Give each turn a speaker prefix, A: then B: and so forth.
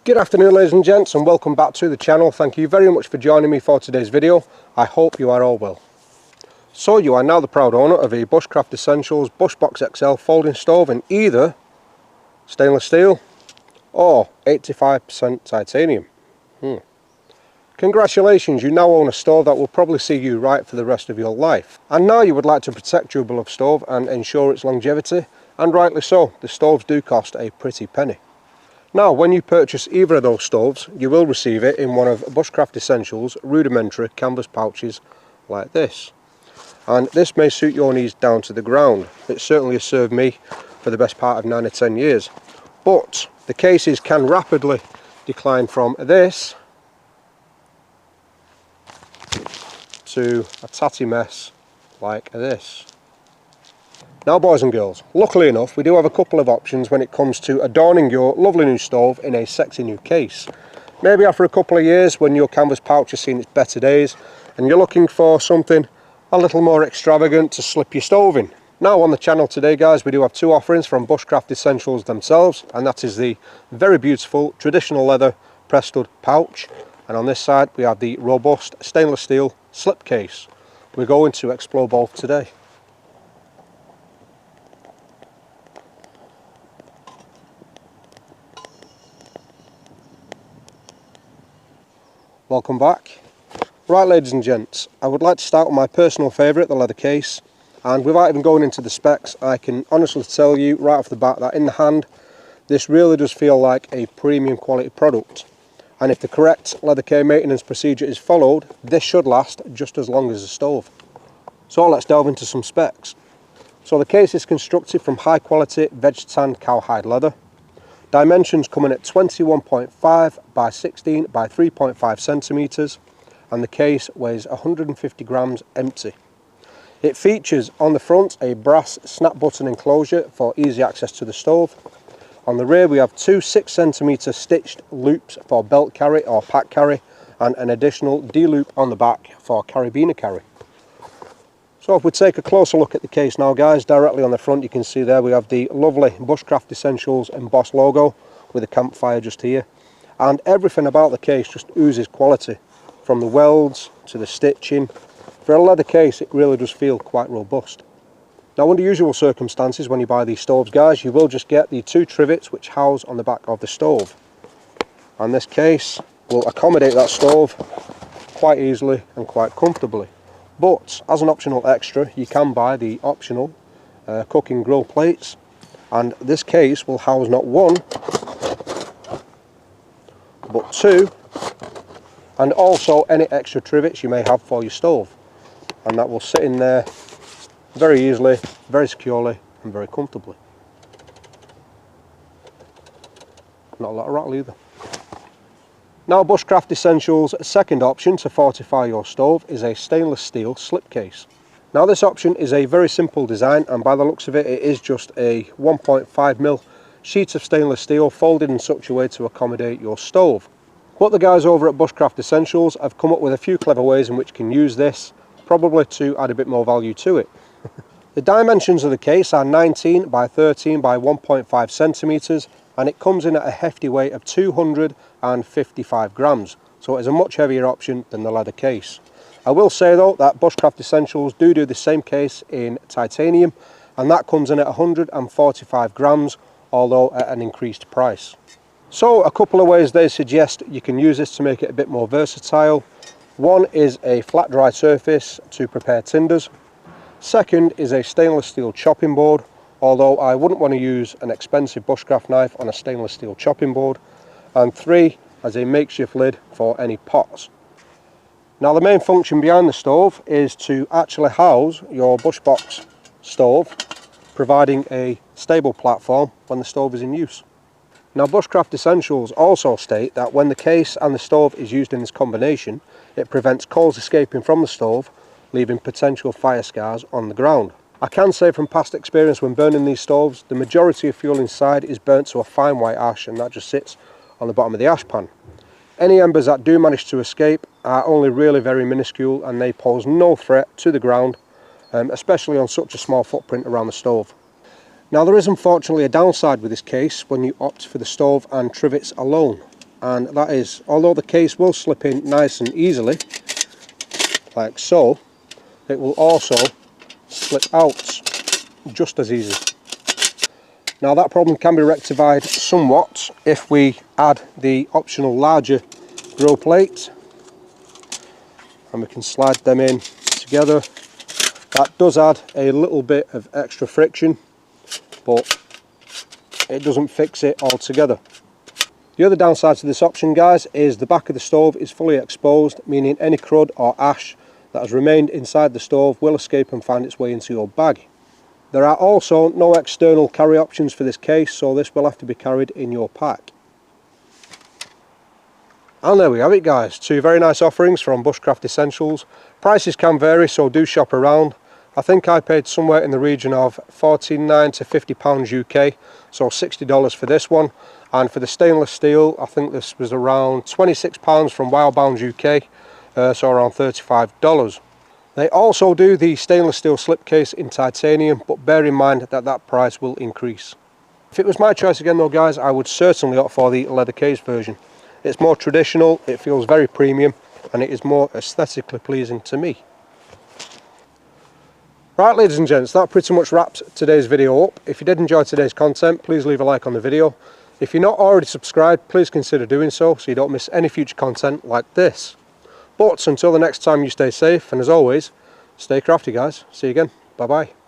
A: Good afternoon ladies and gents, and welcome back to the channel. Thank you very much for joining me for today's video. I hope you are all well. So you are now the proud owner of a Bushcraft Essentials Bushbox XL folding stove in either stainless steel or 85% titanium. Congratulations, you now own a stove that will probably see you right for the rest of your life. And now you would like to protect your beloved stove and ensure its longevity, and rightly so. The stoves do cost a pretty penny. Now, when you purchase either of those stoves, you will receive it in one of Bushcraft Essentials rudimentary canvas pouches like this. And this may suit your needs down to the ground. It certainly has served me for the best part of 9 or 10 years. But the cases can rapidly decline from this to a tatty mess like this. Now boys and girls, luckily enough we do have a couple of options when it comes to adorning your lovely new stove in a sexy new case. Maybe after a couple of years when your canvas pouch has seen its better days and you're looking for something a little more extravagant to slip your stove in. Now on the channel today guys, we do have two offerings from Bushcraft Essentials themselves, and that is the very beautiful traditional leather press stud pouch, and on this side we have the robust stainless steel slip case. We're going to explore both today. Welcome back. Right ladies and gents, I would like to start with my personal favourite, the leather case, and without even going into the specs, I can honestly tell you right off the bat that in the hand this really does feel like a premium quality product, and if the correct leather case maintenance procedure is followed, this should last just as long as the stove. So let's delve into some specs. So the case is constructed from high quality veg tan cowhide leather. Dimensions coming at 21.5 by 16 by 3.5 centimeters, and the case weighs 150 grams empty. It features on the front a brass snap button enclosure for easy access to the stove. On the rear we have two 6 centimeter stitched loops for belt carry or pack carry, and an additional D-loop on the back for carabiner carry. So if we take a closer look at the case now guys, directly on the front you can see there we have the lovely Bushcraft Essentials embossed logo with a campfire just here, and everything about the case just oozes quality, from the welds to the stitching. For a leather case it really does feel quite robust. Now under usual circumstances when you buy these stoves guys, you will just get the two trivets which house on the back of the stove, and this case will accommodate that stove quite easily and quite comfortably. But as an optional extra you can buy the optional cooking grill plates, and this case will house not one but two, and also any extra trivets you may have for your stove, and that will sit in there very easily, very securely and very comfortably. Not a lot of rattle either. Now Bushcraft Essentials' second option to fortify your stove is a stainless steel slipcase. Now this option is a very simple design, and by the looks of it, it is just a 1.5mm sheet of stainless steel folded in such a way to accommodate your stove. But the guys over at Bushcraft Essentials have come up with a few clever ways in which you can use this, probably to add a bit more value to it. The dimensions of the case are 19 by 13 by 1.5 centimeters, and it comes in at a hefty weight of 255 grams, so it is a much heavier option than the leather case. I will say though that Bushcraft Essentials do the same case in titanium, and that comes in at 145 grams, although at an increased price. So a couple of ways they suggest you can use this to make it a bit more versatile. One is a flat dry surface to prepare tinders. Second is a stainless steel chopping board, although I wouldn't want to use an expensive bushcraft knife on a stainless steel chopping board. And three, as a makeshift lid for any pots. Now the main function behind the stove is to actually house your Bushbox stove, providing a stable platform when the stove is in use. Now Bushcraft Essentials also state that when the case and the stove is used in this combination, it prevents coals escaping from the stove, leaving potential fire scars on the ground. I can say from past experience when burning these stoves, the majority of fuel inside is burnt to a fine white ash, and that just sits on the bottom of the ash pan. Any embers that do manage to escape are only really very minuscule, and they pose no threat to the ground, especially on such a small footprint around the stove. Now there is unfortunately a downside with this case when you opt for the stove and trivets alone, and that is, although the case will slip in nice and easily, like so, it will also slip out just as easy. Now that problem can be rectified somewhat if we add the optional larger grow plates, and we can slide them in together. That does add a little bit of extra friction, but it doesn't fix it altogether. The other downside to this option, guys, is the back of the stove is fully exposed, meaning any crud or ash that has remained inside the stove will escape and find its way into your bag. There are also no external carry options for this case, so this will have to be carried in your pack. And there we have it, guys, 2 very nice offerings from Bushcraft Essentials. Prices can vary, so do shop around. I think I paid somewhere in the region of £49 to £50 UK, so $60 for this one. And for the stainless steel, I think this was around £26 from Wildbound UK, so around $35. They also do the stainless steel slipcase in titanium, but bear in mind that that price will increase. If it was my choice again though, guys, I would certainly opt for the leather case version. It's more traditional, it feels very premium, and it is more aesthetically pleasing to me. Right, ladies and gents, that pretty much wraps today's video up. If you did enjoy today's content, please leave a like on the video. If you're not already subscribed, please consider doing so you don't miss any future content like this. But until the next time, you stay safe, and as always, stay crafty, guys. See you again. Bye bye.